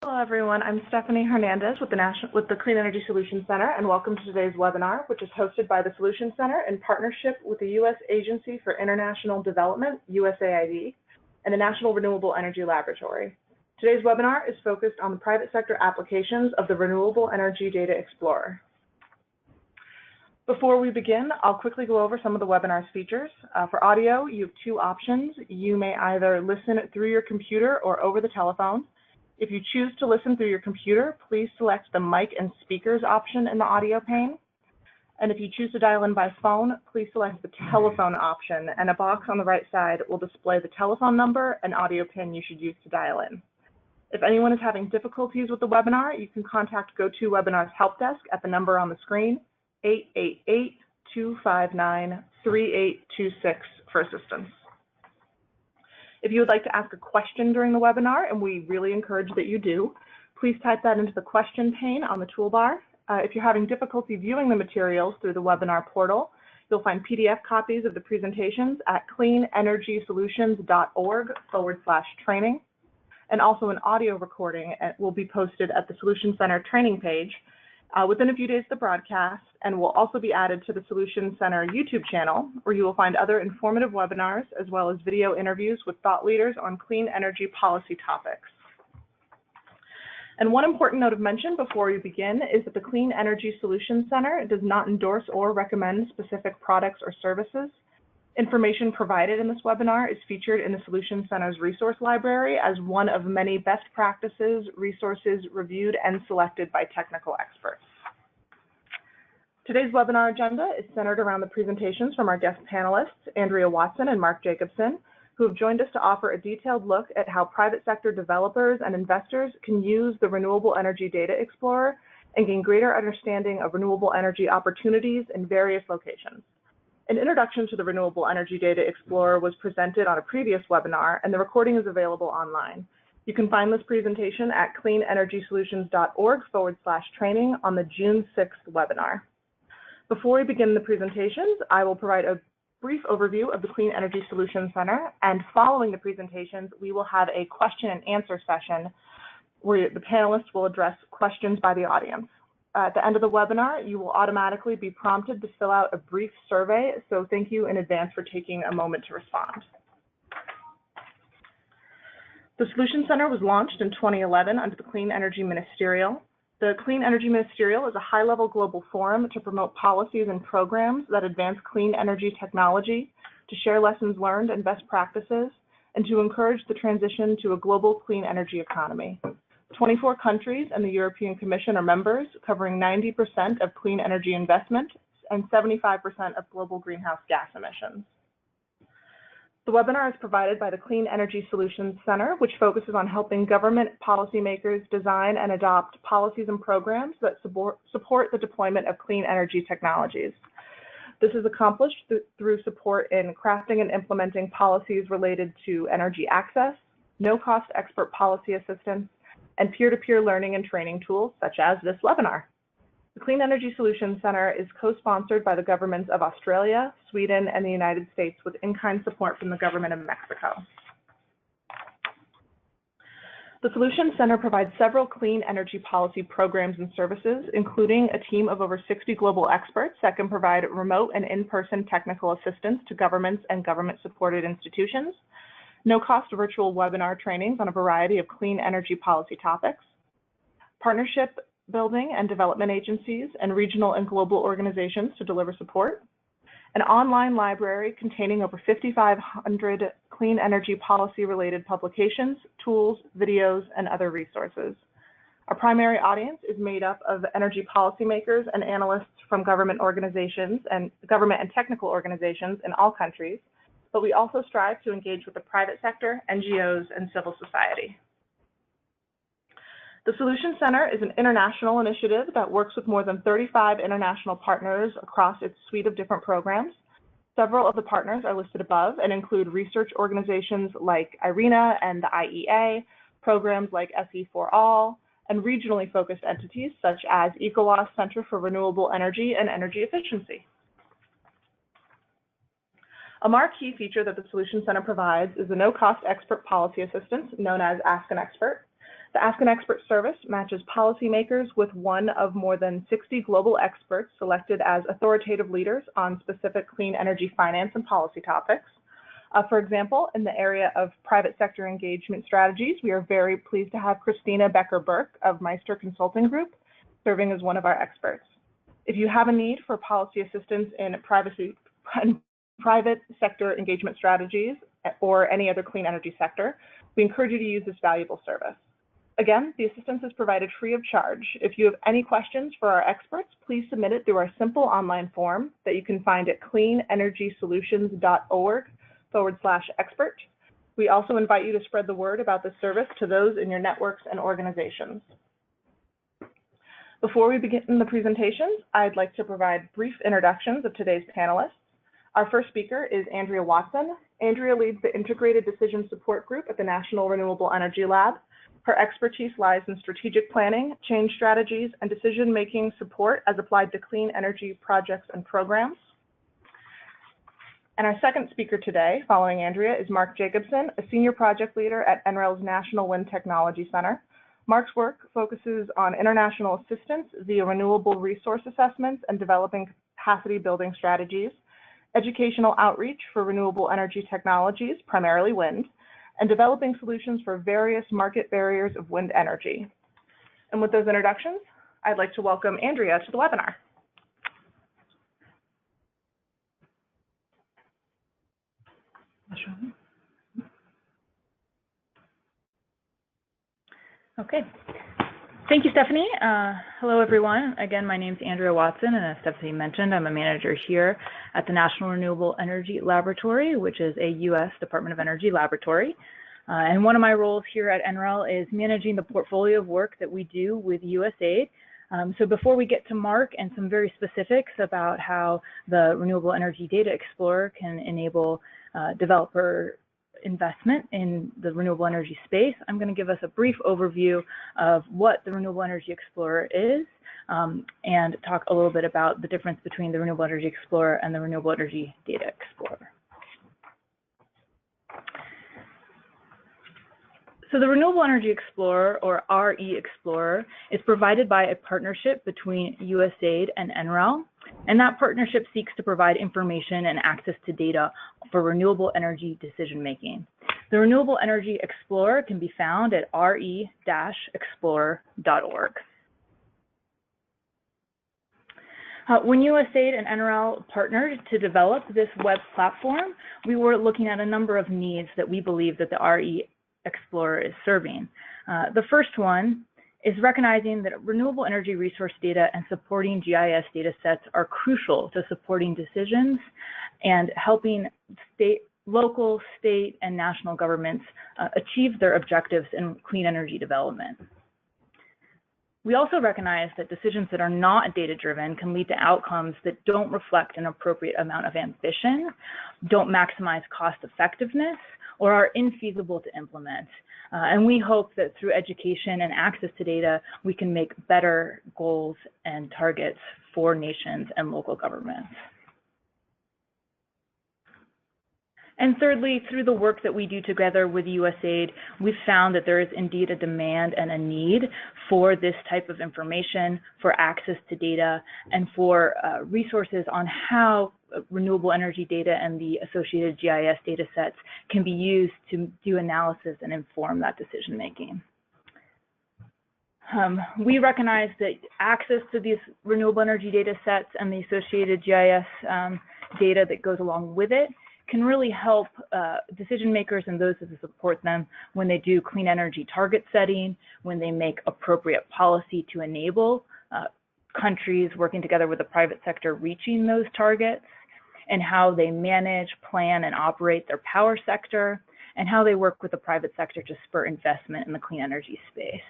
Hello, everyone. I'm Stephanie Hernandez with the Clean Energy Solutions Center, and welcome to today's webinar, which is hosted by the Solutions Center in partnership with the U.S. Agency for International Development, USAID, and the National Renewable Energy Laboratory. Today's webinar is focused on the private sector applications of the Renewable Energy Data Explorer. Before we begin, I'll quickly go over some of the webinar's features. For audio, you have two options. You may either listen through your computer or over the telephone. If you choose to listen through your computer, please select the mic and speakers option in the audio pane. And if you choose to dial in by phone, please select the telephone option, and a box on the right side will display the telephone number and audio pin you should use to dial in. If anyone is having difficulties with the webinar, you can contact GoToWebinar's help desk at the number on the screen, 888-259-3826 for assistance. If you would like to ask a question during the webinar, and we really encourage that you do, please type that into the question pane on the toolbar. If you're having difficulty viewing the materials through the webinar portal, you'll find PDF copies of the presentations at cleanenergysolutions.org/training. And also an audio recording will be posted at the Solutions Center training page within a few days of the broadcast, and will also be added to the Solutions Center YouTube channel, where you will find other informative webinars as well as video interviews with thought leaders on clean energy policy topics. And one important note of mention before we begin is that the Clean Energy Solutions Center does not endorse or recommend specific products or services. Information provided in this webinar is featured in the Solutions Center's resource library as one of many best practices, resources reviewed and selected by technical experts. Today's webinar agenda is centered around the presentations from our guest panelists, Andrea Watson and Mark Jacobson, who have joined us to offer a detailed look at how private sector developers and investors can use the Renewable Energy Data Explorer and gain greater understanding of renewable energy opportunities in various locations. An introduction to the Renewable Energy Data Explorer was presented on a previous webinar, and the recording is available online. You can find this presentation at cleanenergysolutions.org/training on the June 6th webinar. Before we begin the presentations, I will provide a brief overview of the Clean Energy Solutions Center, and following the presentations, we will have a question and answer session where the panelists will address questions by the audience. At the end of the webinar, you will automatically be prompted to fill out a brief survey, so thank you in advance for taking a moment to respond. The Solutions Center was launched in 2011 under the Clean Energy Ministerial. The Clean Energy Ministerial is a high-level global forum to promote policies and programs that advance clean energy technology, to share lessons learned and best practices, and to encourage the transition to a global clean energy economy. 24 countries and the European Commission are members, covering 90% of clean energy investment and 75% of global greenhouse gas emissions. The webinar is provided by the Clean Energy Solutions Center, which focuses on helping government policymakers design and adopt policies and programs that support the deployment of clean energy technologies. This is accomplished through support in crafting and implementing policies related to energy access, no-cost expert policy assistance, and peer-to-peer learning and training tools, such as this webinar. The Clean Energy Solutions Center is co-sponsored by the governments of Australia, Sweden, and the United States, with in-kind support from the government of Mexico. The Solutions Center provides several clean energy policy programs and services, including a team of over 60 global experts that can provide remote and in-person technical assistance to governments and government-supported institutions, no-cost virtual webinar trainings on a variety of clean energy policy topics, partnership building and development agencies and regional and global organizations to deliver support, an online library containing over 5,500 clean energy policy-related publications, tools, videos, and other resources. Our primary audience is made up of energy policymakers and analysts from government organizations and government and technical organizations in all countries, but we also strive to engage with the private sector, NGOs, and civil society. The Solutions Center is an international initiative that works with more than 35 international partners across its suite of different programs. Several of the partners are listed above and include research organizations like IRENA and the IEA, programs like SE4All, and regionally focused entities such as ECOWAS Center for Renewable Energy and Energy Efficiency. A marquee feature that the Solutions Center provides is the no-cost expert policy assistance known as Ask an Expert. The Ask an Expert service matches policymakers with one of more than 60 global experts selected as authoritative leaders on specific clean energy finance and policy topics. For example, in the area of private sector engagement strategies, we are very pleased to have Christina Becker-Burke of Meister Consulting Group serving as one of our experts. If you have a need for policy assistance in private sector engagement strategies or any other clean energy sector, we encourage you to use this valuable service. Again, the assistance is provided free of charge. If you have any questions for our experts, please submit it through our simple online form that you can find at cleanenergysolutions.org/expert. We also invite you to spread the word about this service to those in your networks and organizations. Before we begin the presentations, I'd like to provide brief introductions of today's panelists. Our first speaker is Andrea Watson. Andrea leads the Integrated Decision Support Group at the National Renewable Energy Lab. Her expertise lies in strategic planning, change strategies, and decision-making support as applied to clean energy projects and programs. And our second speaker today, following Andrea, is Mark Jacobson, a senior project leader at NREL's National Wind Technology Center. Mark's work focuses on international assistance via renewable resource assessments and developing capacity building strategies, educational outreach for renewable energy technologies, primarily wind, and developing solutions for various market barriers of wind energy. And with those introductions, I'd like to welcome Andrea to the webinar. Okay. Thank you, Stephanie. Hello, everyone. Again, my name is Andrea Watson, and as Stephanie mentioned, I'm a manager here at the National Renewable Energy Laboratory, which is a U.S. Department of Energy laboratory. And one of my roles here at NREL is managing the portfolio of work that we do with USAID. So before we get to Mark and some very specifics about how the Renewable Energy Data Explorer can enable developer investment in the renewable energy space, I'm going to give us a brief overview of what the Renewable Energy Explorer is and talk a little bit about the difference between the Renewable Energy Explorer and the Renewable Energy Data Explorer. So the Renewable Energy Explorer, or RE Explorer, is provided by a partnership between USAID and NREL, and that partnership seeks to provide information and access to data for renewable energy decision-making. The Renewable Energy Explorer can be found at re-explorer.org. When USAID and NREL partnered to develop this web platform, we were looking at a number of needs that we believe that the RE Explorer is serving. The first one is recognizing that renewable energy resource data and supporting GIS data sets are crucial to supporting decisions and helping local, state, and national governments achieve their objectives in clean energy development. We also recognize that decisions that are not data-driven can lead to outcomes that don't reflect an appropriate amount of ambition, don't maximize cost effectiveness, or are infeasible to implement. And we hope that through education and access to data, we can make better goals and targets for nations and local governments. And thirdly, through the work that we do together with USAID, we've found that there is indeed a demand and a need for this type of information, for access to data, and for resources on how renewable energy data and the associated GIS data sets can be used to do analysis and inform that decision making. We recognize that access to these renewable energy data sets and the associated GIS data that goes along with it can really help decision makers and those who support them when they do clean energy target setting, when they make appropriate policy to enable countries working together with the private sector reaching those targets, and how they manage, plan, and operate their power sector, and how they work with the private sector to spur investment in the clean energy space.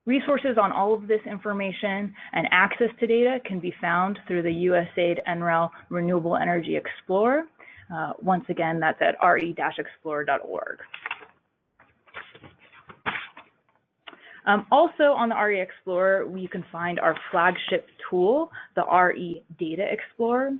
Resources on all of this information and access to data can be found through the USAID NREL Renewable Energy Explorer. Once again, that's at re-explorer.org. Also on the RE Explorer, you can find our flagship tool, the RE Data Explorer.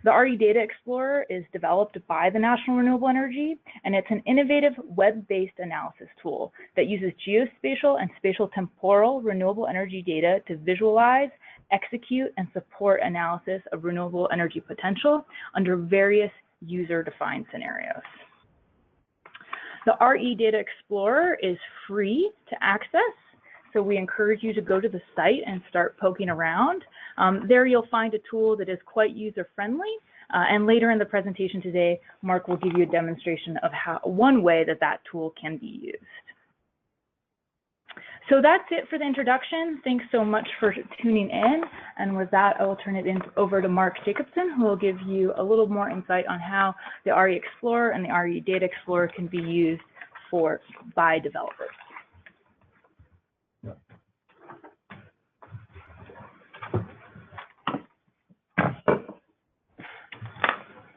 The RE Data Explorer is developed by the National Renewable Energy, and it's an innovative web-based analysis tool that uses geospatial and spatial temporal renewable energy data to visualize, execute, and support analysis of renewable energy potential under various user-defined scenarios. The RE Data Explorer is free to access, so we encourage you to go to the site and start poking around. There you'll find a tool that is quite user-friendly, and later in the presentation today, Mark will give you a demonstration of one way that that tool can be used. So that's it for the introduction. Thanks so much for tuning in. And with that, I will turn it over to Mark Jacobson, who will give you a little more insight on how the RE Explorer and the RE Data Explorer can be used by developers.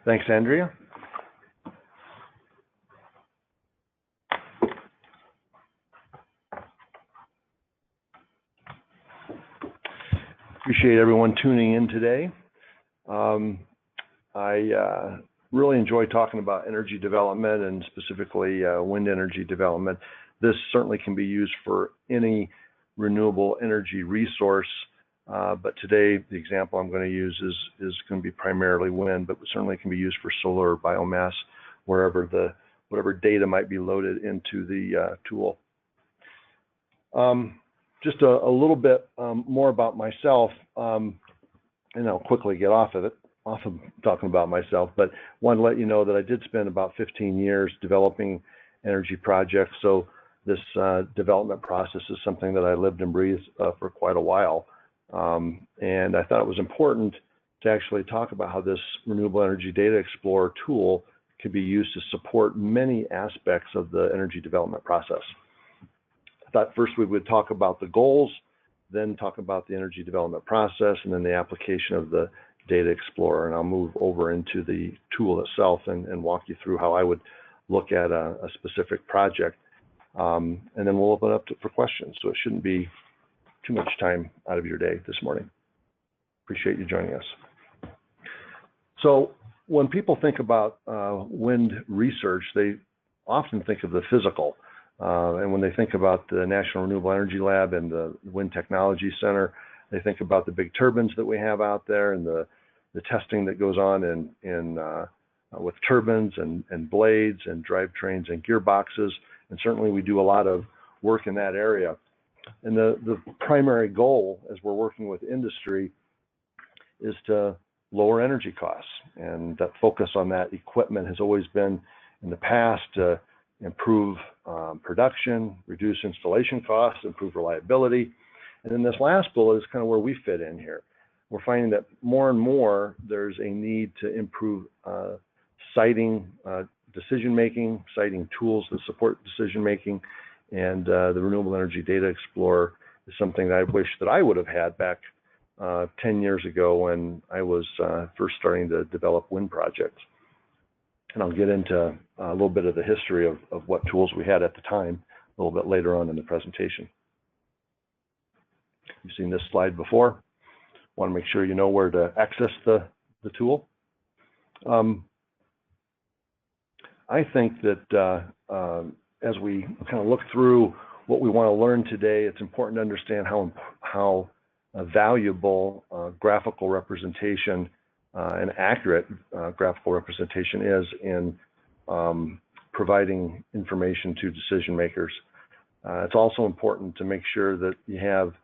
Thanks, Andrea. Appreciate everyone tuning in today. I really enjoy talking about energy development and specifically wind energy development. This certainly can be used for any renewable energy resource, but today the example I'm going to use is going to be primarily wind, but certainly can be used for solar or biomass, whatever data might be loaded into the tool. Just a little bit more about myself, and I'll quickly get off of talking about myself, but want to let you know that I did spend about 15 years developing energy projects, so this development process is something that I lived and breathed for quite a while, and I thought it was important to actually talk about how this Renewable Energy Data Explorer tool could be used to support many aspects of the energy development process. I thought first we would talk about the goals, then talk about the energy development process, and then the application of the Data Explorer. And I'll move over into the tool itself and walk you through how I would look at a specific project. And then we'll open up for questions. So it shouldn't be too much time out of your day this morning. Appreciate you joining us. So when people think about wind research, they often think of the physical. And when they think about the National Renewable Energy Lab and the Wind Technology Center, they think about the big turbines that we have out there and the testing that goes on with turbines and blades and drivetrains and gearboxes. And certainly we do a lot of work in that area. And the primary goal as we're working with industry is to lower energy costs. And that focus on that equipment has always been in the past to improve production, reduce installation costs, improve reliability. And then this last bullet is kind of where we fit in here. We're finding that more and more there's a need to improve siting decision-making, siting tools that support decision-making, and the Renewable Energy Data Explorer is something that I wish that I would have had back 10 years ago when I was first starting to develop wind projects. And I'll get into a little bit of the history of what tools we had at the time a little bit later on in the presentation. You've seen this slide before. Want to make sure you know where to access the tool. I think that as we kind of look through what we want to learn today, it's important to understand how valuable graphical representation an accurate graphical representation is in providing information to decision makers. It's also important to make sure that you have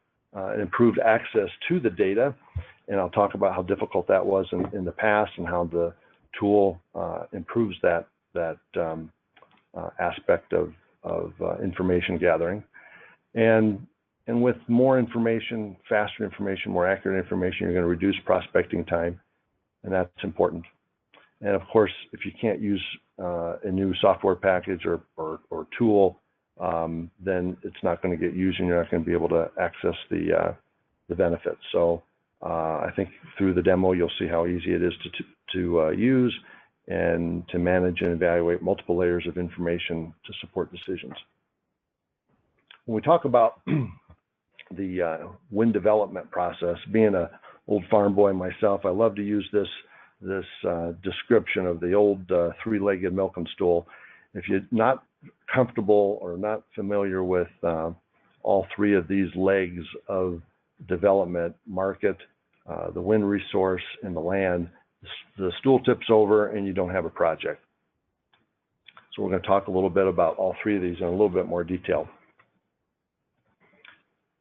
improved access to the data, and I'll talk about how difficult that was in the past and how the tool improves that aspect of information gathering. And with more information, faster information, more accurate information, you're going to reduce prospecting time, and that's important. And of course, if you can't use a new software package or tool, then it's not going to get used, and you're not going to be able to access the benefits. So I think through the demo, you'll see how easy it is to use and to manage and evaluate multiple layers of information to support decisions. when we talk about the wind development process, being an old farm boy myself, I love to use this description of the old three-legged milking stool. If you're not comfortable or not familiar with all three of these legs of development, market, the wind resource, and the land, the stool tips over and you don't have a project. So we're going to talk a little bit about all three of these in a little bit more detail.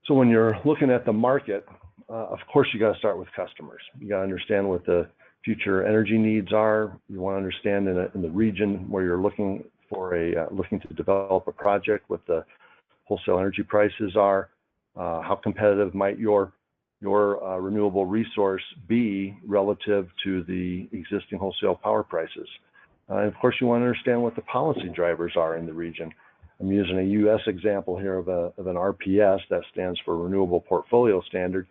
So when you're looking at the market, of course, you got to start with customers. You got to understand what the future energy needs are. You want to understand in the region where you're looking to develop a project, what the wholesale energy prices are, how competitive might your renewable resource be relative to the existing wholesale power prices. And of course, you want to understand what the policy drivers are in the region. I'm using a U.S. example here of an RPS, that stands for Renewable Portfolio Standard,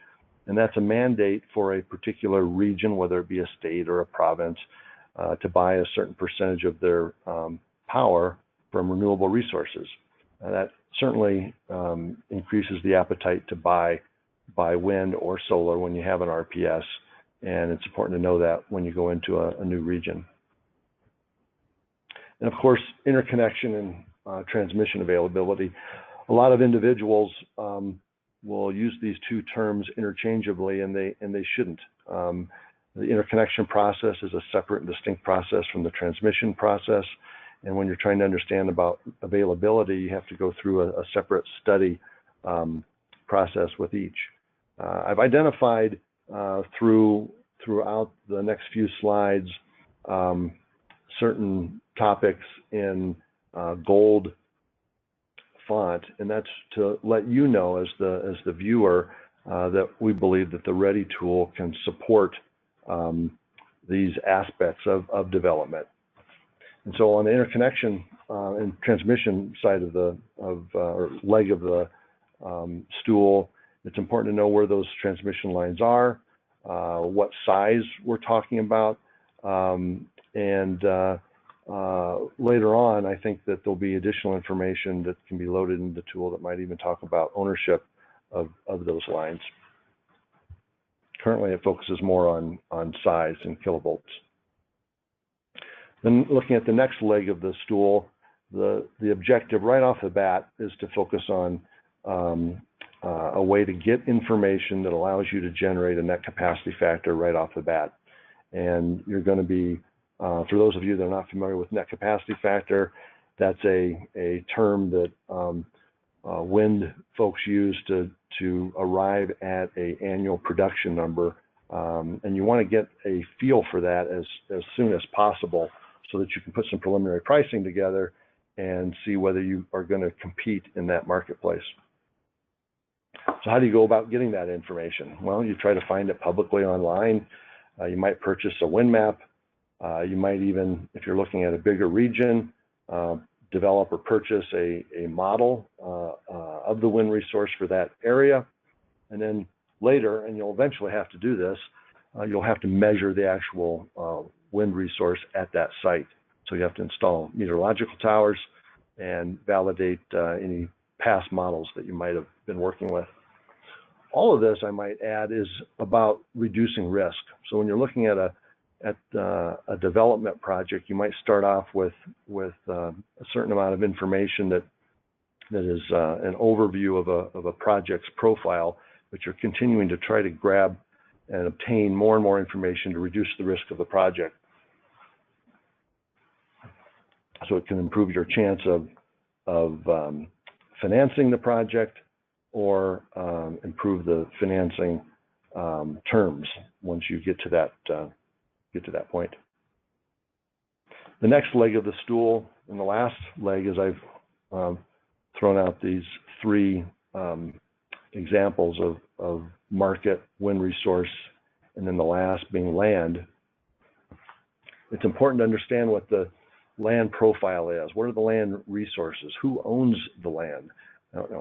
and that's a mandate for a particular region, whether it be a state or a province, to buy a certain percentage of their power from renewable resources. That certainly increases the appetite to buy wind or solar when you have an RPS, and it's important to know that when you go into a new region. And of course, interconnection and transmission availability. A lot of individuals will use these two terms interchangeably, and they shouldn't. The interconnection process is a separate and distinct process from the transmission process. And when you're trying to understand about availability, you have to go through a separate study process with each. I've identified throughout the next few slides certain topics in gold font, and that's to let you know as the viewer that we believe that the READY tool can support these aspects of development. And so on the interconnection and transmission side or leg of the stool, it's important to know where those transmission lines are, what size we're talking about, and later on, I think that there'll be additional information that can be loaded into the tool that might even talk about ownership of those lines. Currently, it focuses more on size and kilovolts. Then looking at the next leg of the stool, the objective right off the bat is to focus on a way to get information that allows you to generate a net capacity factor right off the bat. And you're going to be, for those of you that are not familiar with net capacity factor, that's a term that wind folks use to arrive at an annual production number. And you want to get a feel for that as soon as possible so that you can put some preliminary pricing together and see whether you are going to compete in that marketplace. So how do you go about getting that information? Well, you try to find it publicly online. You might purchase a wind map. You might even, if you're looking at a bigger region, develop or purchase a model of the wind resource for that area. And then later, and you'll eventually have to do this, you'll have to measure the actual wind resource at that site. So you have to install meteorological towers and validate any past models that you might have been working with. All of this, I might add, is about reducing risk. So when you're looking at a development project, you might start off with a certain amount of information that is an overview of a project's profile, but you're continuing to try to grab and obtain more and more information to reduce the risk of the project. So it can improve your chance of financing the project or improve the financing terms once you get to that point. The next leg of the stool, and the last leg, is I've thrown out these three examples of market, wind resource, and then the last being land. It's important to understand what the land profile is. What are the land resources? Who owns the land?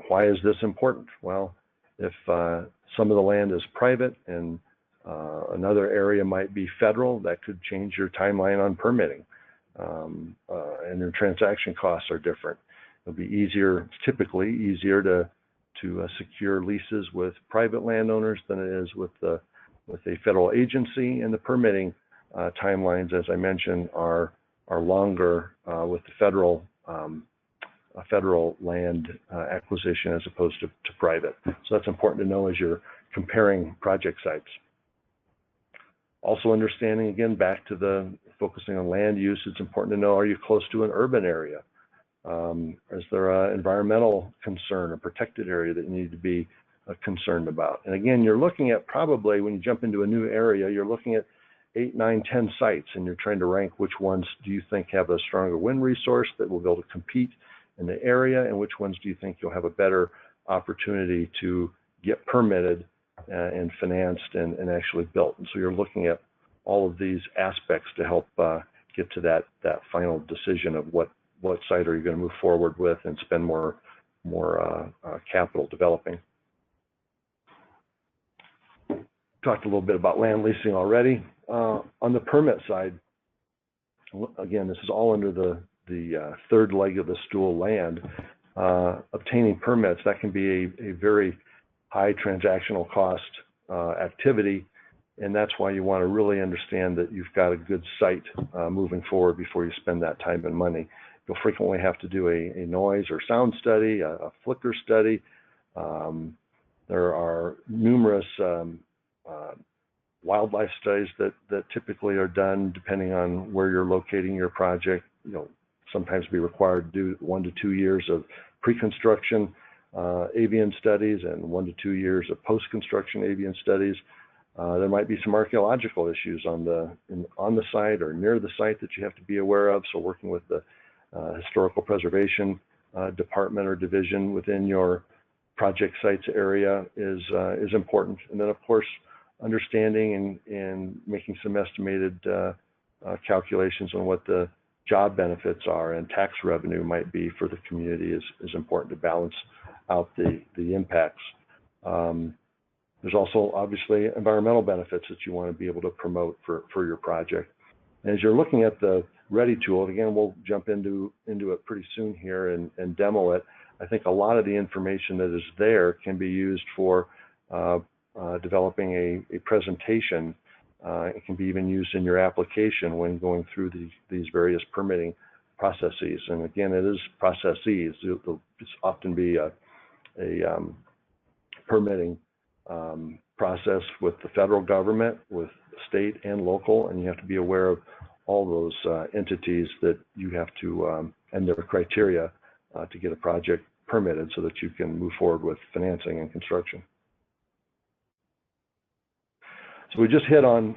Why is this important? Well, if some of the land is private and another area might be federal, that could change your timeline on permitting, and your transaction costs are different. It'll be easier, it's typically easier to secure leases with private landowners than it is with a federal agency, and the permitting timelines, as I mentioned, are longer with the federal land acquisition as opposed to private. So that's important to know as you're comparing project sites. Also understanding, again, back to the focusing on land use, it's important to know, are you close to an urban area? Is there an environmental concern, a protected area that you need to be concerned about? And again, you're looking at probably, when you jump into a new area, you're looking at 8, 9, 10 sites, and you're trying to rank which ones do you think have a stronger wind resource that will be able to compete in the area, and which ones do you think you'll have a better opportunity to get permitted and financed and actually built. And so you're looking at all of these aspects to help get to that final decision of what site are you going to move forward with and spend more capital developing. Talked a little bit about land leasing already. On the permit side, again, this is all under the third leg of the stool, land. Obtaining permits, that can be a very high transactional cost activity, and that's why you want to really understand that you've got a good site moving forward before you spend that time and money. You'll frequently have to do a noise or sound study, a flicker study. There are numerous wildlife studies that typically are done depending on where you're locating your project. Sometimes be required to do 1 to 2 years of pre-construction avian studies and 1 to 2 years of post-construction avian studies. There might be some archaeological issues on the site or near the site that you have to be aware of. So working with the historical preservation department or division within your project sites area is important. And then, of course, understanding and making some estimated calculations on what the job benefits are and tax revenue might be for the community is important to balance out the impacts. There's also obviously environmental benefits that you want to be able to promote for your project. And as you're looking at the Ready tool, again, we'll jump into it pretty soon here and demo it. I think a lot of the information that is there can be used for developing a presentation. It can be even used in your application when going through these various permitting processes. And again, it is processes. It's often be a permitting process with the federal government, with state and local, and you have to be aware of all those entities that you have to, and their criteria to get a project permitted so that you can move forward with financing and construction. So we just hit on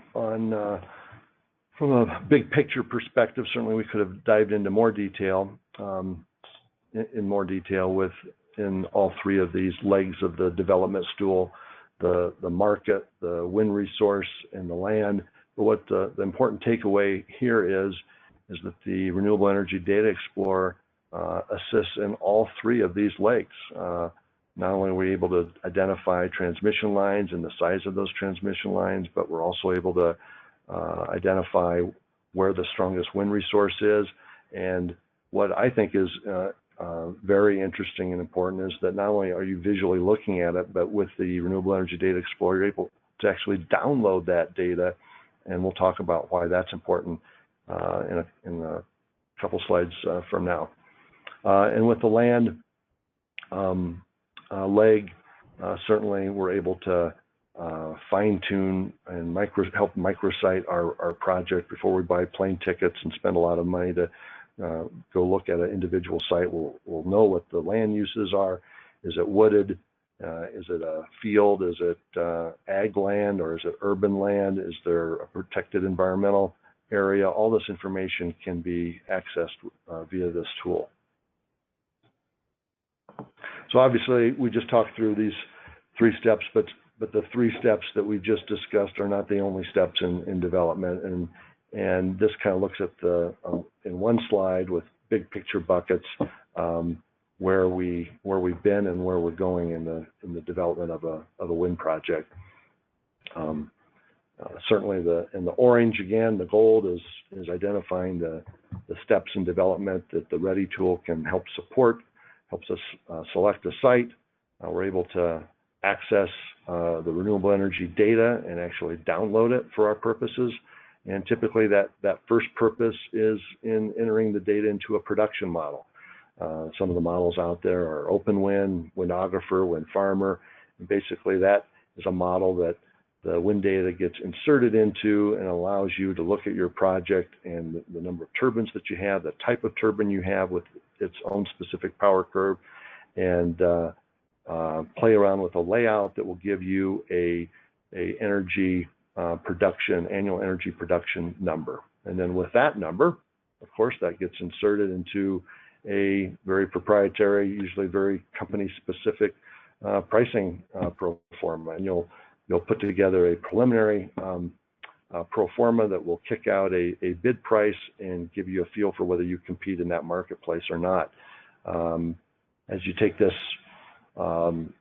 from a big picture perspective, certainly we could have dived into more detail, in more detail within all three of these legs of the development stool, the market, the wind resource, and the land. But what the important takeaway here is that the Renewable Energy Data Explorer assists in all three of these legs. Not only are we able to identify transmission lines and the size of those transmission lines, but we're also able to identify where the strongest wind resource is. And what I think is very interesting and important is that not only are you visually looking at it, but with the Renewable Energy Data Explorer, you're able to actually download that data. And we'll talk about why that's important in a couple slides from now. And with the land leg, certainly we're able to fine-tune and help microsite our project before we buy plane tickets and spend a lot of money to go look at an individual site. We'll know what the land uses are. Is it wooded? Is it a field? Is it ag land, or is it urban land? Is there a protected environmental area? All this information can be accessed via this tool. So obviously, we just talked through these 3 steps, but the 3 steps that we just discussed are not the only steps in development. And this kind of looks at in one slide with big picture buckets, where we've been and where we're going in the development of a wind project. Certainly in the orange, again, the gold is identifying the steps in development that the Ready tool can help support. helps us select a site. We're able to access the renewable energy data and actually download it for our purposes. And typically that first purpose is in entering the data into a production model. Some of the models out there are OpenWind, Windographer, Wind Farmer. And basically that is a model that the wind data gets inserted into and allows you to look at your project and the number of turbines that you have, the type of turbine you have with its own specific power curve, and play around with a layout that will give you a energy production, annual energy production number. And then with that number, of course, that gets inserted into a very proprietary, usually very company-specific pricing pro forma. And you'll put together a preliminary pro forma that will kick out a bid price and give you a feel for whether you compete in that marketplace or not. As you take this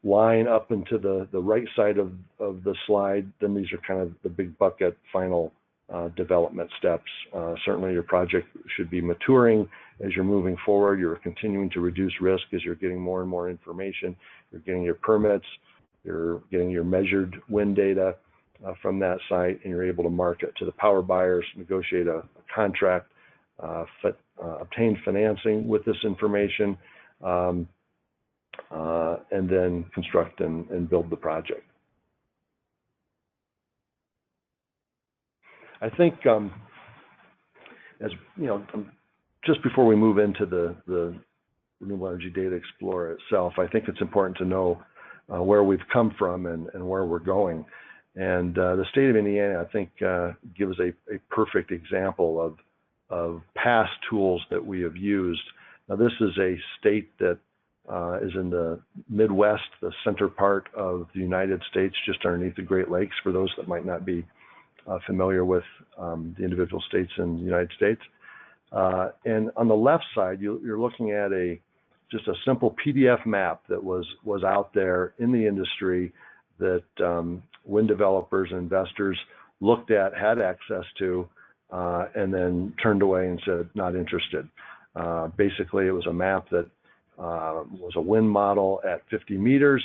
line up into the right side of the slide, then these are kind of the big bucket final development steps. Certainly your project should be maturing as you're moving forward. You're continuing to reduce risk as you're getting more and more information. You're getting your permits, you're getting your measured wind data from that site, and you're able to market to the power buyers, negotiate a contract, obtain financing with this information, and then construct and build the project. I think, as you know, just before we move into the Renewable Energy Data Explorer itself, I think it's important to know where we've come from and where we're going. And the state of Indiana, I think, gives a perfect example of past tools that we have used. Now, this is a state that is in the Midwest, the center part of the United States, just underneath the Great Lakes, for those that might not be familiar with the individual states in the United States. And on the left side, you're looking at just a simple PDF map that was out there in the industry that wind developers and investors looked at, had access to, and then turned away and said, not interested. Basically, it was a map that was a wind model at 50 meters.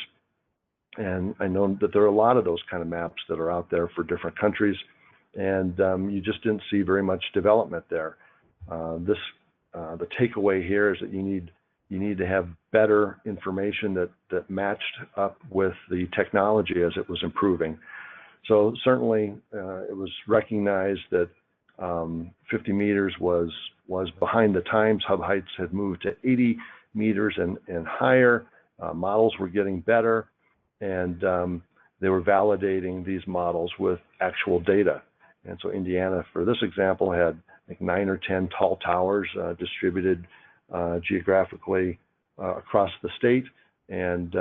And I know that there are a lot of those kind of maps that are out there for different countries, and you just didn't see very much development there. The takeaway here is that you need to have better information that matched up with the technology as it was improving. So certainly it was recognized that 50 meters was behind the times. Hub heights had moved to 80 meters and higher. Models were getting better, and they were validating these models with actual data. And so Indiana, for this example, had I think 9 or 10 tall towers distributed geographically across the state, and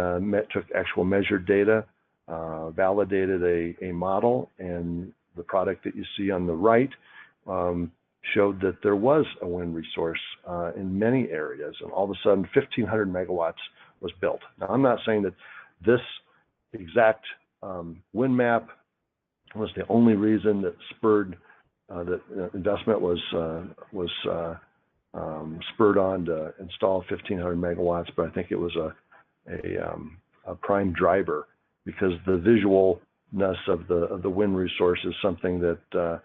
took actual measured data, validated a model, and the product that you see on the right showed that there was a wind resource in many areas, and all of a sudden 1,500 megawatts was built. Now, I'm not saying that this exact wind map was the only reason that spurred that investment was spurred on to install 1,500 megawatts, but I think it was a prime driver, because the visualness of the wind resource is something that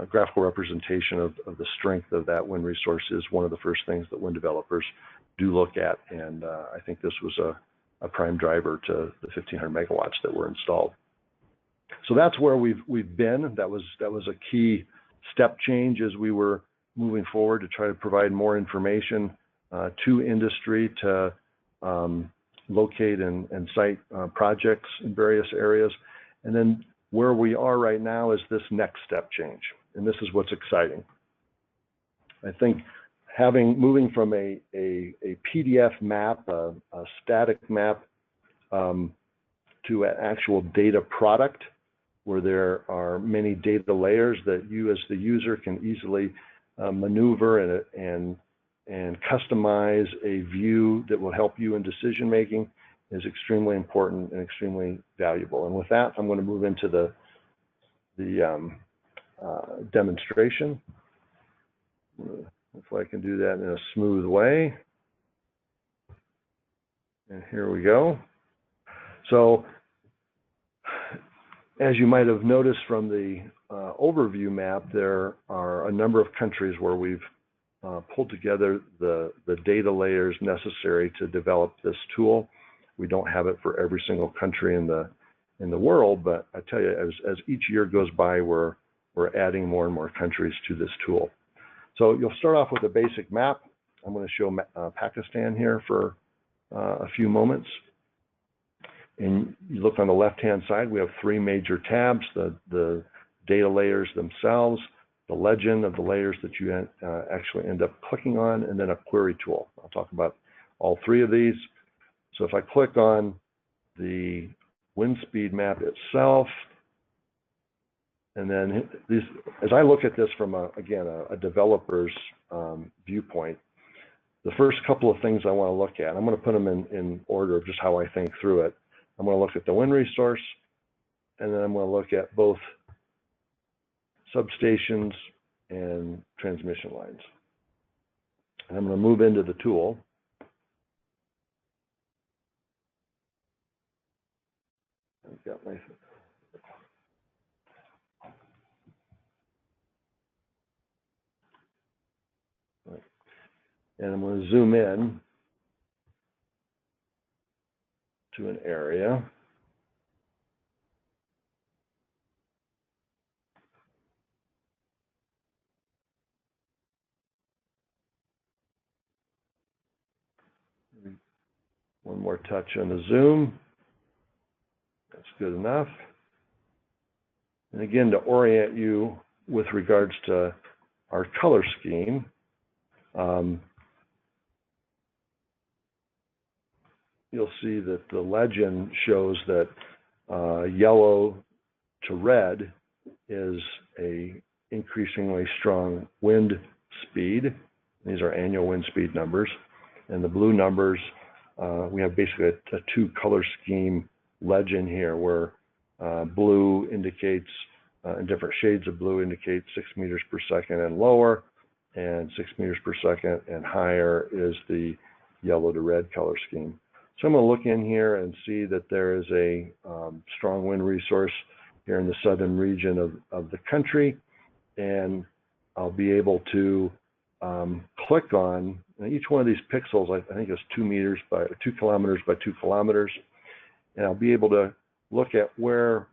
graphical representation of the strength of that wind resource is one of the first things that wind developers do look at, and I think this was a prime driver to the 1,500 megawatts that were installed. So that's where we've been. That was a key step change as we were moving forward to try to provide more information to industry to locate and site projects in various areas. And then where we are right now is this next step change, and this is what's exciting. I think moving from a PDF map, a static map, to an actual data product, where there are many data layers that you as the user can easily maneuver and customize a view that will help you in decision making, is extremely important and extremely valuable. And with that, I'm going to move into the demonstration. Hopefully I can do that in a smooth way. And here we go. So as you might have noticed from the overview map, there are a number of countries where we've pulled together the data layers necessary to develop this tool. We don't have it for every single country in the world, but I tell you, as each year goes by, we're adding more and more countries to this tool. So you'll start off with a basic map. I'm going to show Pakistan here for a few moments. And you look on the left-hand side, we have three major tabs: the data layers themselves, the legend of the layers that you actually end up clicking on, and then a query tool. I'll talk about all three of these. So if I click on the wind speed map itself, and then as I look at this from again a developer's viewpoint, the first couple of things I want to look at, I'm going to put them in order of just how I think through it. I'm going to look at the wind resource, and then I'm going to look at both substations and transmission lines. And I'm going to move into the tool. I've got my and I'm going to zoom in to an area. One more touch on the zoom. That's good enough. And again, to orient you with regards to our color scheme, you'll see that the legend shows that yellow to red is a increasingly strong wind speed. These are annual wind speed numbers. And the blue numbers, we have basically a two color scheme legend here where blue indicates, and different shades of blue indicate 6 meters per second and lower, and 6 meters per second and higher is the yellow to red color scheme. So I'm going to look in here and see that there is a strong wind resource here in the southern region of the country, and I'll be able to click on each one of these pixels. I think it's 2 kilometers by 2 kilometers, and I'll be able to look at where,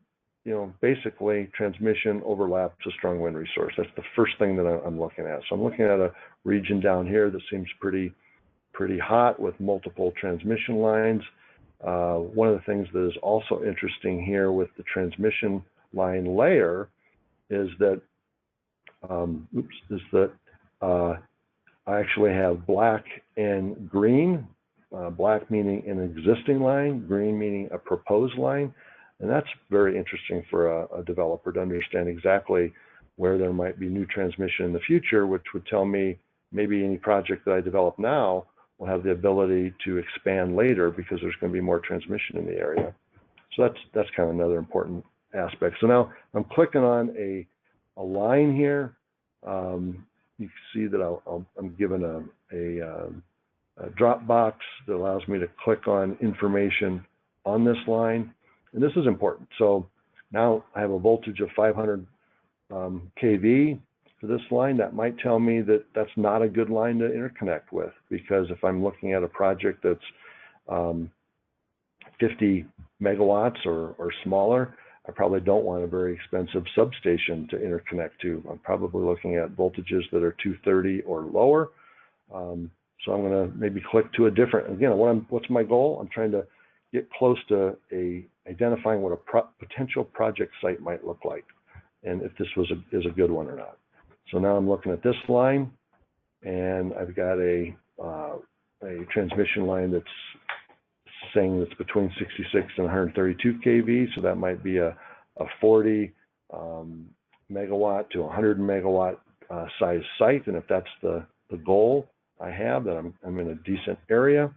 basically transmission overlaps a strong wind resource. That's the first thing that I'm looking at. So I'm looking at a region down here that seems pretty hot with multiple transmission lines. One of the things that is also interesting here with the transmission line layer is that I actually have black and green, black meaning an existing line, green meaning a proposed line. And that's very interesting for a developer to understand exactly where there might be new transmission in the future, which would tell me maybe any project that I develop now will have the ability to expand later because there's going to be more transmission in the area. So that's kind of another important aspect. So now I'm clicking on a line here. You can see that I'm given a drop box that allows me to click on information on this line. And this is important. So now I have a voltage of 500 kV for this line. That might tell me that that's not a good line to interconnect with, because if I'm looking at a project that's 50 megawatts or smaller, I probably don't want a very expensive substation to interconnect to. I'm probably looking at voltages that are 230 or lower. So I'm going to maybe click to a different, again, what's my goal? I'm trying to get close to identifying what a potential project site might look like, and if this is a good one or not. So now I'm looking at this line, and I've got a transmission line that's saying it's between 66 and 132 kV, so that might be a 40 megawatt to 100 megawatt size site, and if that's the goal I have, then I'm in a decent area.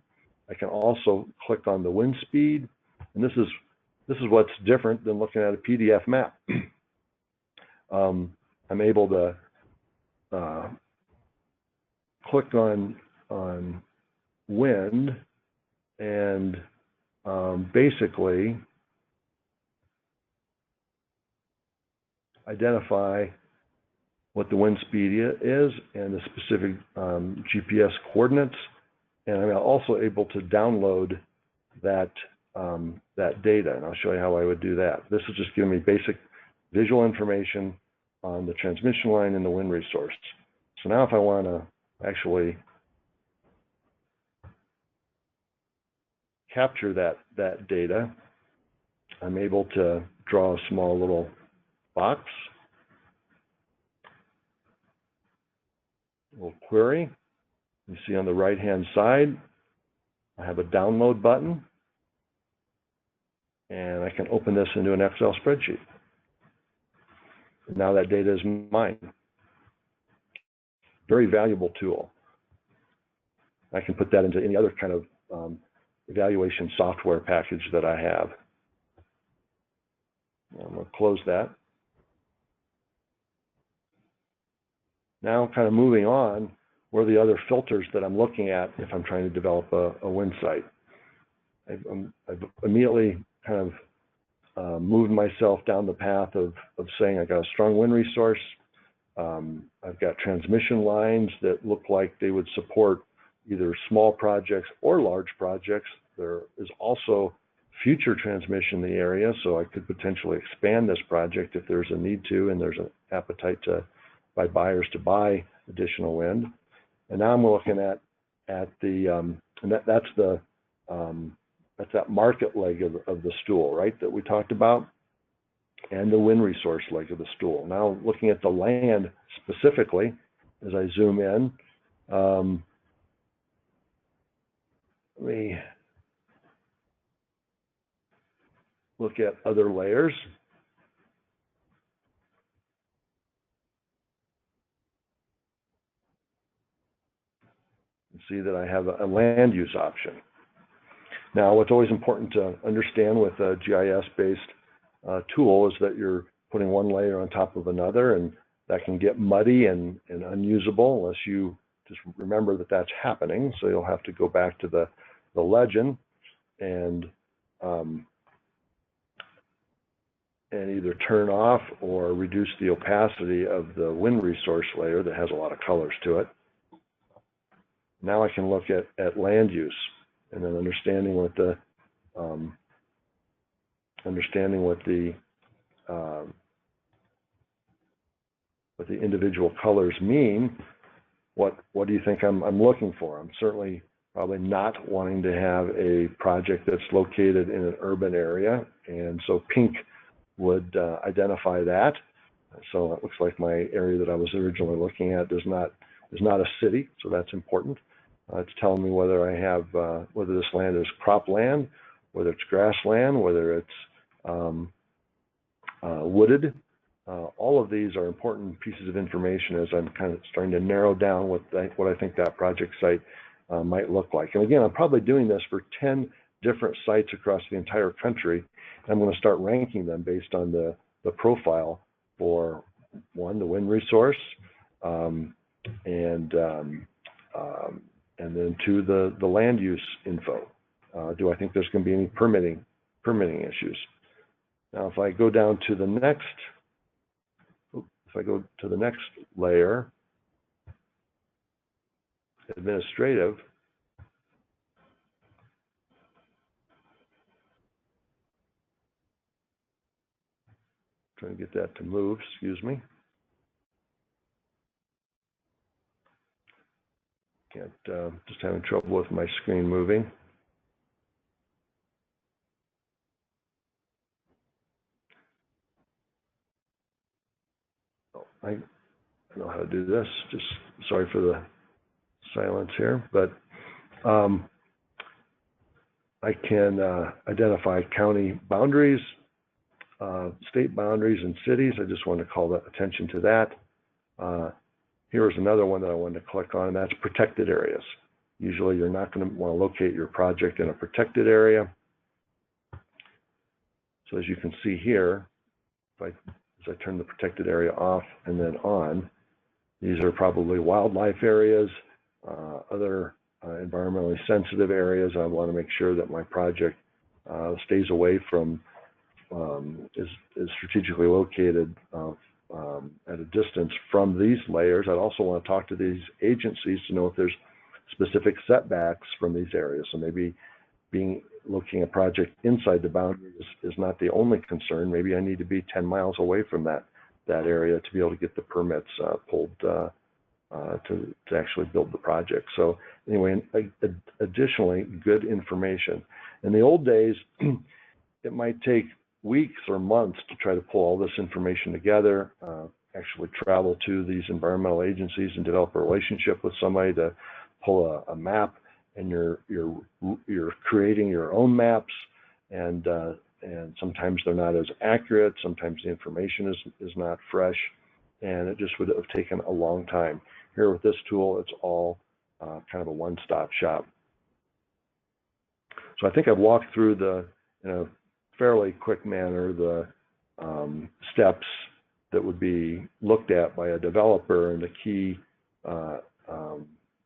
I can also click on the wind speed, and this is what's different than looking at a PDF map. I'm able to click on wind and basically identify what the wind speed is and the specific GPS coordinates. And I'm also able to download that, that data, and I'll show you how I would do that. This is just giving me basic visual information on the transmission line and the wind resource. So now if I want to actually capture that data, I'm able to draw a small little box, little query. You see on the right-hand side, I have a download button, and I can open this into an Excel spreadsheet. Now that data is mine. Very valuable tool. I can put that into any other kind of evaluation software package that I have. I'm going to close that. Now, kind of moving on, what are the other filters that I'm looking at if I'm trying to develop a wind site? I've immediately kind of moved myself down the path of saying I got a strong wind resource. I've got transmission lines that look like they would support either small projects or large projects. There is also future transmission in the area, so I could potentially expand this project if there's a need to, and there's an appetite by buyers to buy additional wind. And now I'm looking at the and that's that market leg of the stool, right, that we talked about, and the wind resource leg of the stool. Now looking at the land specifically, as I zoom in, let me look at other layers. And see that I have a land use option. Now, what's always important to understand with a GIS-based tool is that you're putting one layer on top of another, and that can get muddy and unusable unless you just remember that that's happening. So you'll have to go back to the legend and either turn off or reduce the opacity of the wind resource layer that has a lot of colors to it. Now I can look at land use, and then understanding what the individual colors mean. What do you think I'm looking for? I'm certainly probably not wanting to have a project that's located in an urban area, and so pink would identify that. So it looks like my area that I was originally looking at is not a city, so that's important. It's telling me whether I have whether this land is cropland, whether it's grassland, whether it's wooded. All of these are important pieces of information as I'm kind of starting to narrow down what I think that project site might look like. And again, I'm probably doing this for 10 different sites across the entire country. I'm going to start ranking them based on the profile for, one, the wind resource, and then two, the land use info. Do I think there's going to be any permitting issues? Now, if I go down to the next, layer, administrative, trying to get that to move, excuse me. Just having trouble with my screen moving. Oh, I know how to do this. Just sorry for the silence here, but I can identify county boundaries, state boundaries, and cities. I just want to call attention to that. Here's another one that I wanted to click on, and that's protected areas. Usually you're not going to want to locate your project in a protected area. So as you can see here, as I turn the protected area off and then on, these are probably wildlife areas, other environmentally sensitive areas. I want to make sure that my project stays away from, is strategically located at a distance from these layers. I'd also want to talk to these agencies to know if there's specific setbacks from these areas. So maybe looking at project inside the boundaries is not the only concern. Maybe I need to be 10 miles away from that area to be able to get the permits pulled to actually build the project. So anyway, additionally, good information. In the old days, it might take weeks or months to try to pull all this information together, actually travel to these environmental agencies and develop a relationship with somebody to pull a map, and you're creating your own maps, and sometimes they're not as accurate, sometimes the information is not fresh, and it just would have taken a long time. Here with this tool, it's all kind of a one-stop shop. So I think I've walked through in a fairly quick manner the steps that would be looked at by a developer, and the key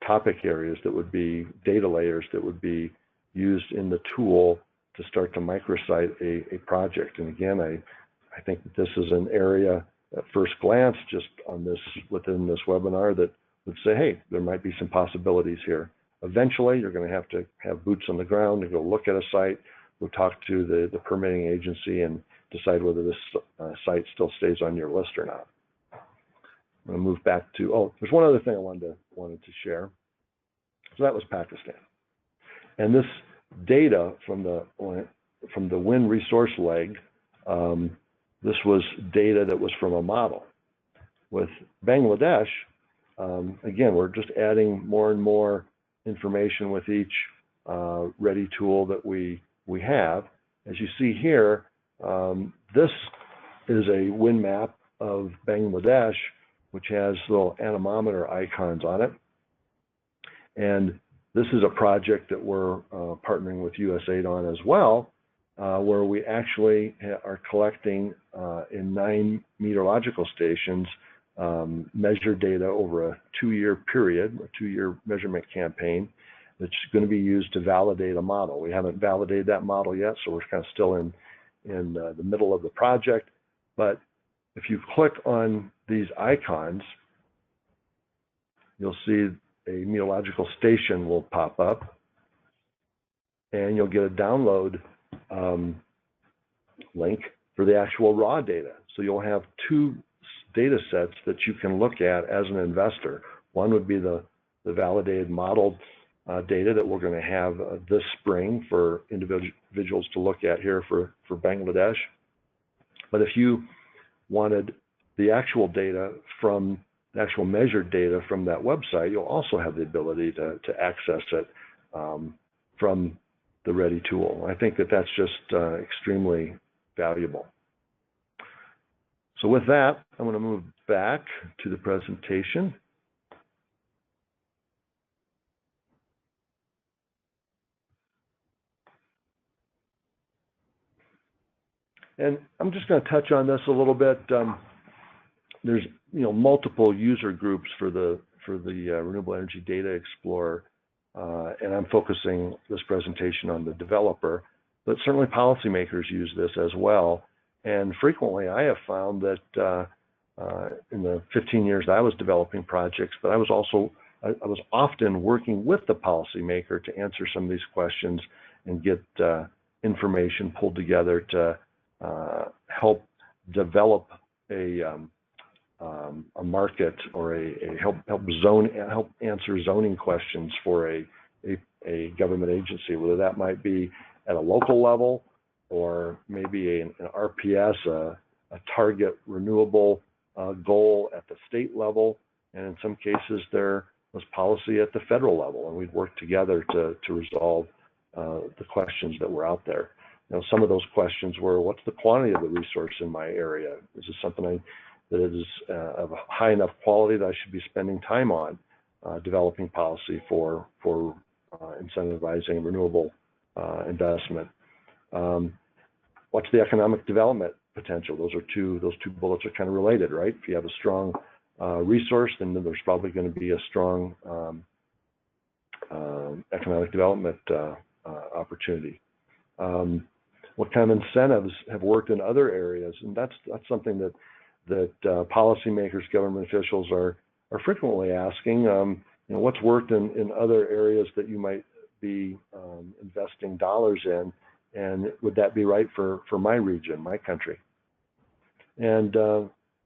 topic areas that would be data layers that would be used in the tool to start to microsite a project. And again, I think that this is an area at first glance, just on within this webinar, that would say, hey, there might be some possibilities here. Eventually, you're going to have boots on the ground and go look at a site. We'll talk to the permitting agency and decide whether this site still stays on your list or not. I'm going to move back to, there's one other thing I wanted to share. So that was Pakistan. And this data from the wind resource leg, this was data that was from a model. With Bangladesh, again, we're just adding more and more information with each ready tool that we have. As you see here, this is a wind map of Bangladesh, which has little anemometer icons on it. And this is a project that we're partnering with USAID on as well, where we actually are collecting in 9 meteorological stations measured data over a 2-year period, a 2-year measurement campaign that's going to be used to validate a model. We haven't validated that model yet, so we're kind of still in the middle of the project. But if you click on these icons, you'll see a meteorological station will pop up, and you'll get a download link for the actual raw data. So you'll have 2 data sets that you can look at as an investor. One would be the validated modeled data that we're going to have this spring for individuals to look at here for Bangladesh. But if you wanted the actual data from the actual measured data from that website, you'll also have the ability to access it from the Ready tool. I think that that's just extremely valuable. So with that, I'm going to move back to the presentation. And I'm just going to touch on this a little bit. There's multiple user groups for the Renewable Energy Data Explorer, and I'm focusing this presentation on the developer, but certainly policymakers use this as well. And frequently I have found that in the 15 years I was developing projects, but I was often working with the policymaker to answer some of these questions and get information pulled together to help develop a market, or help answer zoning questions for a government agency, whether that might be at a local level or maybe an RPS, a target renewable goal at the state level, and in some cases there was policy at the federal level, and we'd work together to resolve the questions that were out there. Some of those questions were, what's the quantity of the resource in my area? Is this something that is of a high enough quality that I should be spending time on developing policy for incentivizing renewable investment? What's the economic development potential? Those two bullets are kind of related, right? If you have a strong resource, then there's probably going to be a strong economic development opportunity. What kind of incentives have worked in other areas? And that's something that policymakers, government officials are frequently asking. What's worked in other areas that you might be investing dollars in, and would that be right for my region, my country? And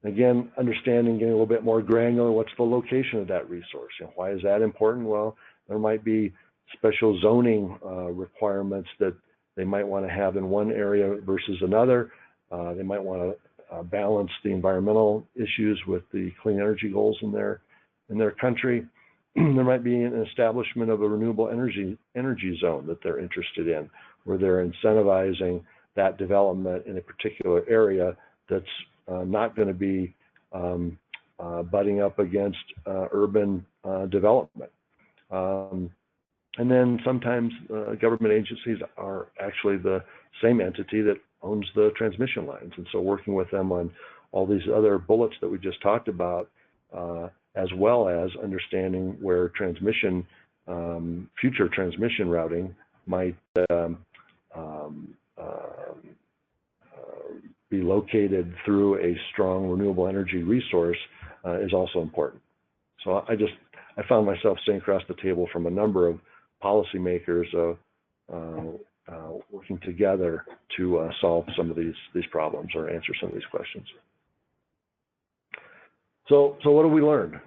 again, understanding, getting a little bit more granular, what's the location of that resource? Why is that important? Well, there might be special zoning requirements that they might want to have in one area versus another. They might want to balance the environmental issues with the clean energy goals in their country. There might be an establishment of a renewable energy zone that they're interested in, where they're incentivizing that development in a particular area that's not going to be butting up against urban development. And then sometimes government agencies are actually the same entity that owns the transmission lines. And so working with them on all these other bullets that we just talked about, as well as understanding where transmission, future transmission routing might be located through a strong renewable energy resource is also important. So I found myself sitting across the table from a number of policymakers working together to solve some of these problems or answer some of these questions. So what have we learned?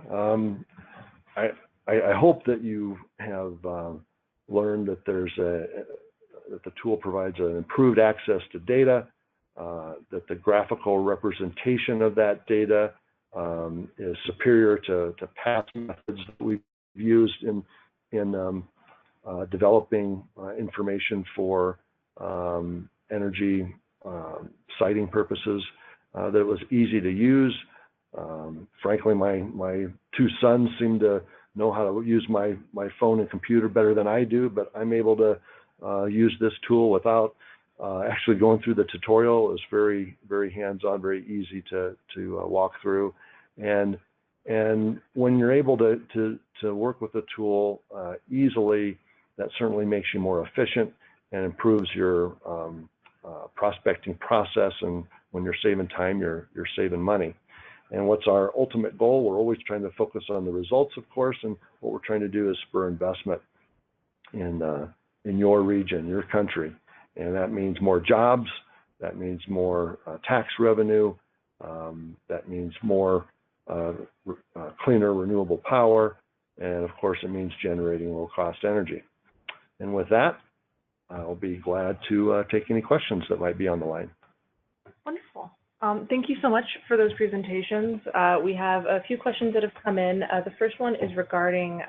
I hope that you have learned that that the tool provides an improved access to data, that the graphical representation of that data is superior to past methods that we've used in developing information for energy siting purposes, that it was easy to use. Frankly, my two sons seem to know how to use my phone and computer better than I do, but I'm able to use this tool without actually going through the tutorial. It was very, very hands-on, very easy to walk through. And when you're able to work with the tool easily, that certainly makes you more efficient and improves your prospecting process. And when you're saving time, you're saving money. And what's our ultimate goal? We're always trying to focus on the results, of course, and what we're trying to do is spur investment in your region, your country. And that means more jobs, that means more tax revenue, that means more cleaner renewable power, and of course it means generating low-cost energy. And with that, I'll be glad to take any questions that might be on the line. Wonderful. Thank you so much for those presentations. We have a few questions that have come in. The first one is regarding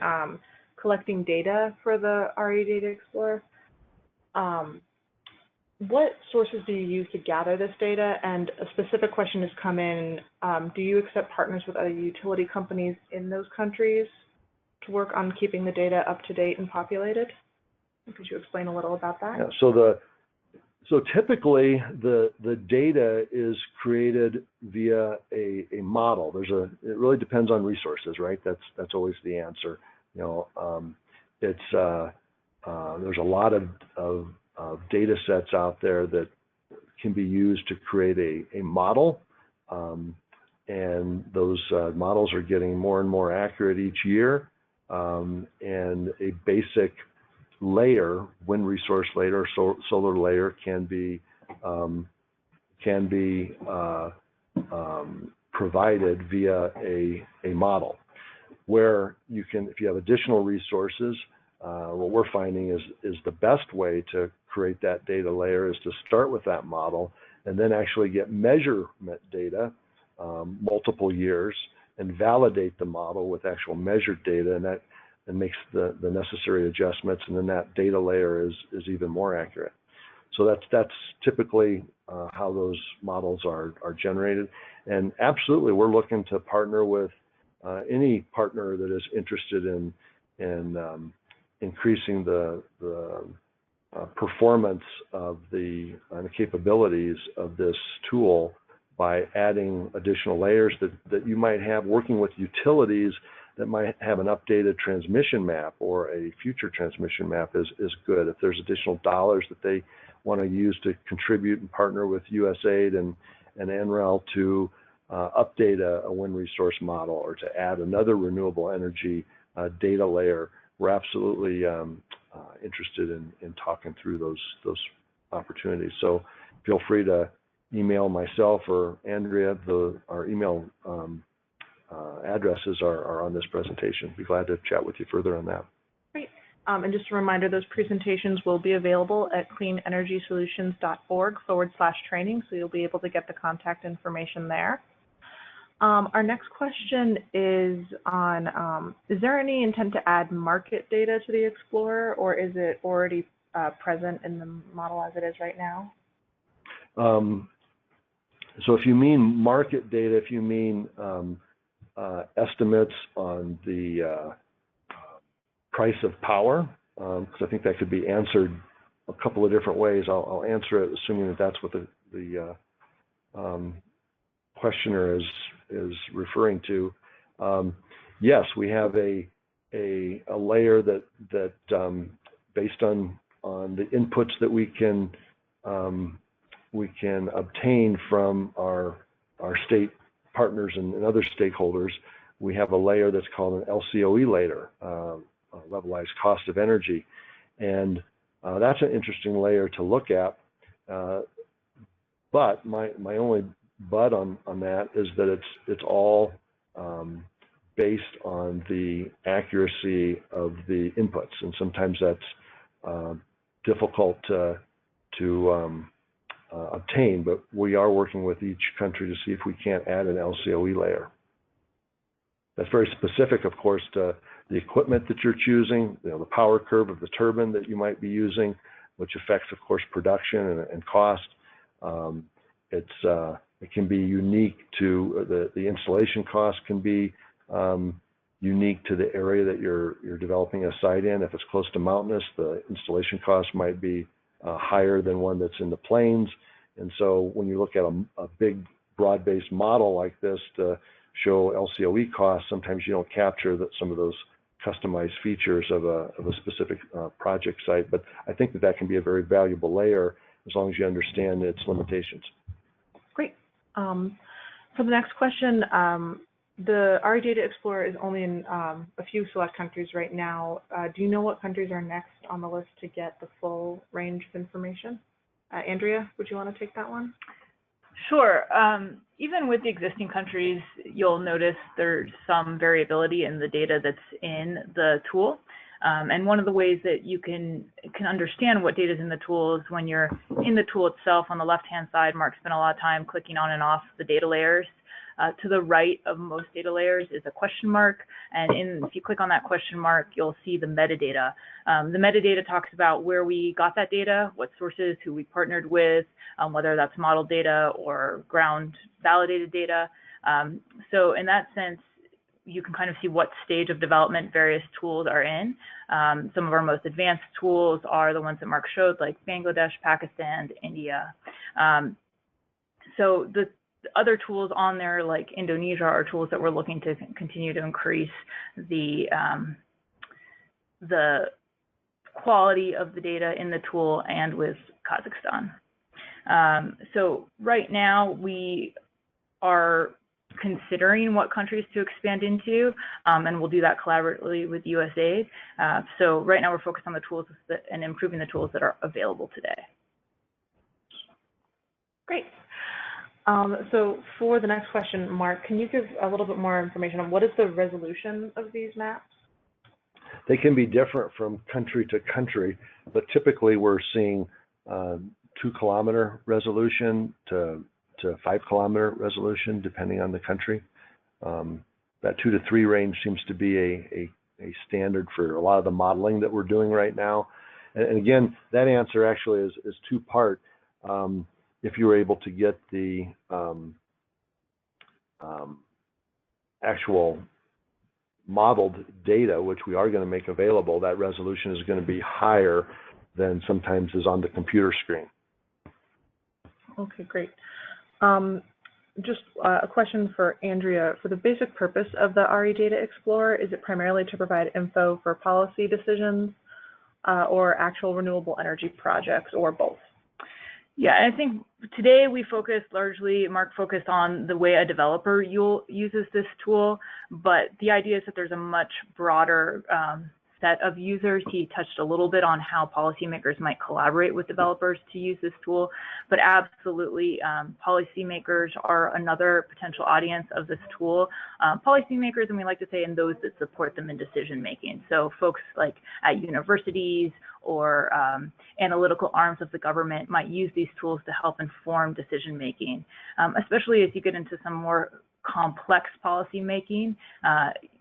collecting data for the RE Data Explorer. What sources do you use to gather this data? And a specific question has come in, do you accept partners with other utility companies in those countries to work on keeping the data up to date and populated? Could you explain a little about that? Yeah, so typically the data is created via a model. It really depends on resources, right? That's always the answer. There's a lot of data sets out there that can be used to create a model, and those models are getting more and more accurate each year. And a basic layer, wind resource layer, solar layer, can be provided via a model, where you can, if you have additional resources, what we're finding is the best way to create that data layer is to start with that model and then actually get measurement data multiple years and validate the model with actual measured data, and that makes the necessary adjustments, and then that data layer is even more accurate. So that's typically how those models are generated. And absolutely, we're looking to partner with any partner that is interested in increasing the performance of the capabilities of this tool by adding additional layers that you might have, working with utilities that might have an updated transmission map or a future transmission map is good. If there's additional dollars that they want to use to contribute and partner with USAID and NREL to update a wind resource model or to add another renewable energy data layer, we're absolutely interested in talking through those opportunities. So feel free to email myself or Andrea. Our email addresses are on this presentation. Be glad to chat with you further on that. Great. And just a reminder, those presentations will be available at cleanenergysolutions.org/training, so you'll be able to get the contact information there. Our next question is on, is there any intent to add market data to the Explorer, or is it already present in the model as it is right now? So if you mean market data, if you mean estimates on the price of power, because I think that could be answered a couple of different ways. I'll answer it assuming that that's what the questioner is referring to. Yes, we have a layer that based on the inputs that we can obtain from our state partners and other stakeholders. We have a layer that's called an LCOE layer, levelized cost of energy, and that's an interesting layer to look at. But my only but on that is that it's all based on the accuracy of the inputs, and sometimes that's difficult to obtain. But we are working with each country to see if we can't add an LCOE layer. That's very specific, of course, to the equipment that you're choosing, the power curve of the turbine that you might be using, which affects, of course, production and cost. It can be unique to the installation cost can be unique to the area that you're developing a site in. If it's close to mountainous, the installation cost might be higher than one that's in the plains. And so when you look at a big broad-based model like this to show LCOE costs, sometimes you don't capture some of those customized features of a specific project site. But I think that can be a very valuable layer as long as you understand its limitations. Great. For the next question, the RE Data Explorer is only in a few select countries right now. Do you know what countries are next on the list to get the full range of information? Andrea, would you want to take that one? Sure. Even with the existing countries, you'll notice there's some variability in the data that's in the tool. And one of the ways that you can understand what data is in the tool is when you're in the tool itself. On the left-hand side, Mark spent a lot of time clicking on and off the data layers. To the right of most data layers is a question mark, and if you click on that question mark, you'll see the metadata. The metadata talks about where we got that data, what sources, who we partnered with, whether that's model data or ground validated data. So in that sense, you can kind of see what stage of development various tools are in. Some of our most advanced tools are the ones that Mark showed, like Bangladesh, Pakistan, India. So the other tools on there, like Indonesia, are tools that we're looking to continue to increase the quality of the data in the tool, and with Kazakhstan. So right now we are considering what countries to expand into, and we'll do that collaboratively with USAID. So right now we're focused on the tools and improving the tools that are available today. Great. So for the next question, Mark, can you give a little bit more information on what is the resolution of these maps? They can be different from country to country, but typically we're seeing 2-kilometer resolution to 5-kilometer resolution, depending on the country. That 2 to 3 range seems to be a standard for a lot of the modeling that we're doing right now. And again, that answer actually is two-part. If you were able to get the actual modeled data, which we are going to make available, that resolution is going to be higher than sometimes is on the computer screen. Okay, great. just a question for Andrea. For the basic purpose of the RE Data Explorer, is it primarily to provide info for policy decisions or actual renewable energy projects, or both? Yeah, I think today we focused largely, Mark focused on the way a developer uses this tool, but the idea is that there's a much broader set of users. He touched a little bit on how policymakers might collaborate with developers to use this tool, but absolutely policymakers are another potential audience of this tool. Policymakers, and we like to say, and those that support them in decision making. So folks like at universities or analytical arms of the government might use these tools to help inform decision making, especially as you get into some more complex policy making.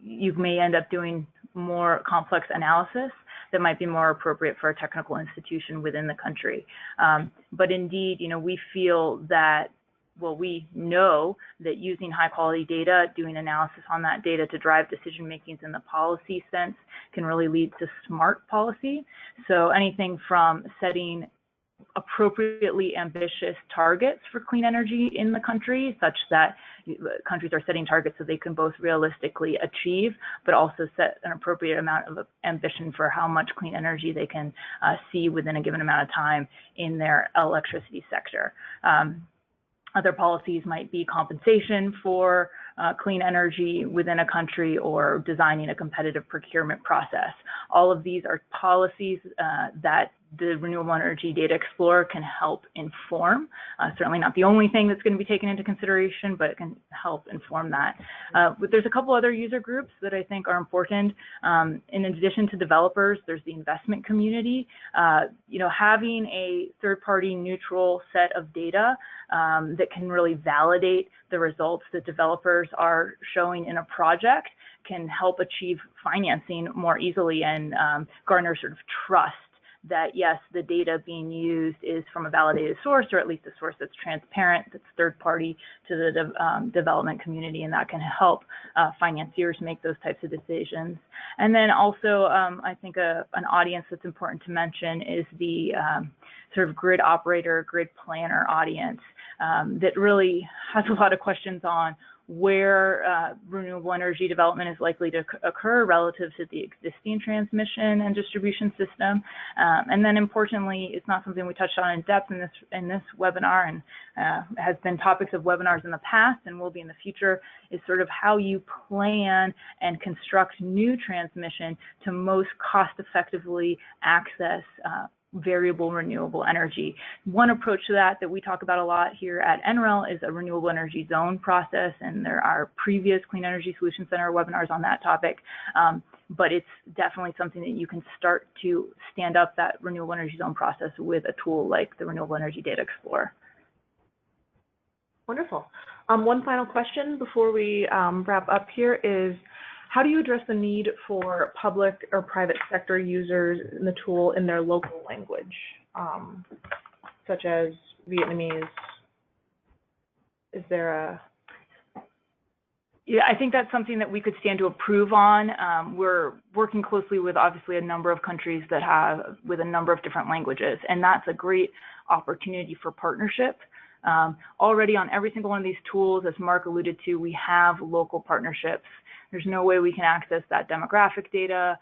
You may end up doing more complex analysis that might be more appropriate for a technical institution within the country. But indeed, we feel that, well, we know that using high quality data, doing analysis on that data to drive decision makings in the policy sense can really lead to smart policy. So anything from setting appropriately ambitious targets for clean energy in the country, such that countries are setting targets so they can both realistically achieve, but also set an appropriate amount of ambition for how much clean energy they can see within a given amount of time in their electricity sector. Other policies might be compensation for clean energy within a country, or designing a competitive procurement process. All of these are policies that the Renewable Energy Data Explorer can help inform. Certainly not the only thing that's going to be taken into consideration, but it can help inform that. But there's a couple other user groups that I think are important. In addition to developers, there's the investment community. Having a third-party neutral set of data that can really validate the results that developers are showing in a project can help achieve financing more easily and garner sort of trust that, yes, the data being used is from a validated source, or at least a source that's transparent, that's third party to the development community, and that can help financiers make those types of decisions. And then also, I think an audience that's important to mention is the sort of grid operator, grid planner audience that really has a lot of questions on where renewable energy development is likely to occur relative to the existing transmission and distribution system. And then importantly, it's not something we touched on in depth in this webinar, and has been topics of webinars in the past and will be in the future, is sort of how you plan and construct new transmission to most cost effectively access variable renewable energy. One approach to that we talk about a lot here at NREL is a renewable energy zone process, and there are previous Clean Energy Solutions Center webinars on that topic. But it's definitely something that you can start to stand up that renewable energy zone process with a tool like the Renewable Energy Data Explorer. Wonderful. One final question before we wrap up here is, how do you address the need for public or private sector users in the tool in their local language, such as Vietnamese? Is there a... Yeah, I think that's something that we could stand to approve on. We're working closely with obviously a number of countries that have with a number of different languages, and that's a great opportunity for partnership. Already on every single one of these tools, as Mark alluded to, we have local partnerships. There's no way we can access that demographic data,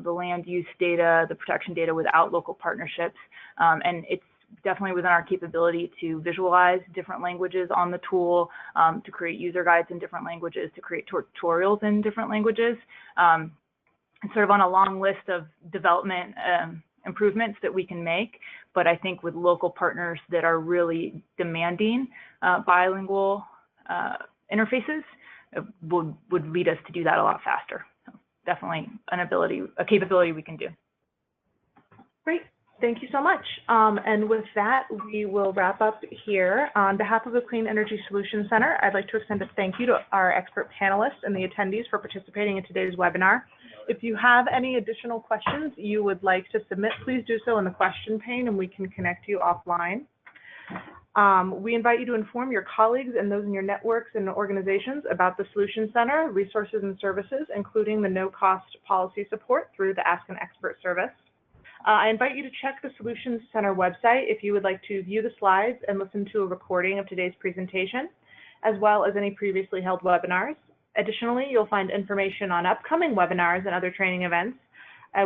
the land use data, the protection data without local partnerships. And it's definitely within our capability to visualize different languages on the tool, to create user guides in different languages, to create tutorials in different languages. It's sort of on a long list of development improvements that we can make, but I think with local partners that are really demanding bilingual interfaces would lead us to do that a lot faster. So definitely a capability we can do. Great. Thank you so much. And with that, we will wrap up here. On behalf of the Clean Energy Solutions Center, I'd like to extend a thank you to our expert panelists and the attendees for participating in today's webinar. If you have any additional questions you would like to submit, please do so in the question pane and we can connect you offline. We invite you to inform your colleagues and those in your networks and organizations about the Solutions Center, resources and services, including the no-cost policy support through the Ask an Expert service. I invite you to check the Solutions Center website if you would like to view the slides and listen to a recording of today's presentation. as well as any previously held webinars. Additionally, you'll find information on upcoming webinars and other training events.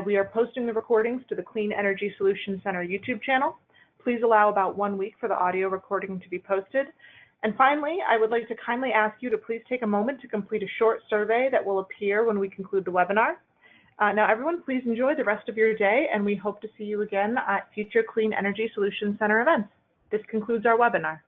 We are posting the recordings to the Clean Energy Solutions Center YouTube channel. Please allow about 1 week for the audio recording to be posted. And finally, I would like to kindly ask you to please take a moment to complete a short survey that will appear when we conclude the webinar. Now, everyone, please enjoy the rest of your day, and we hope to see you again at future Clean Energy Solutions Center events. This concludes our webinar.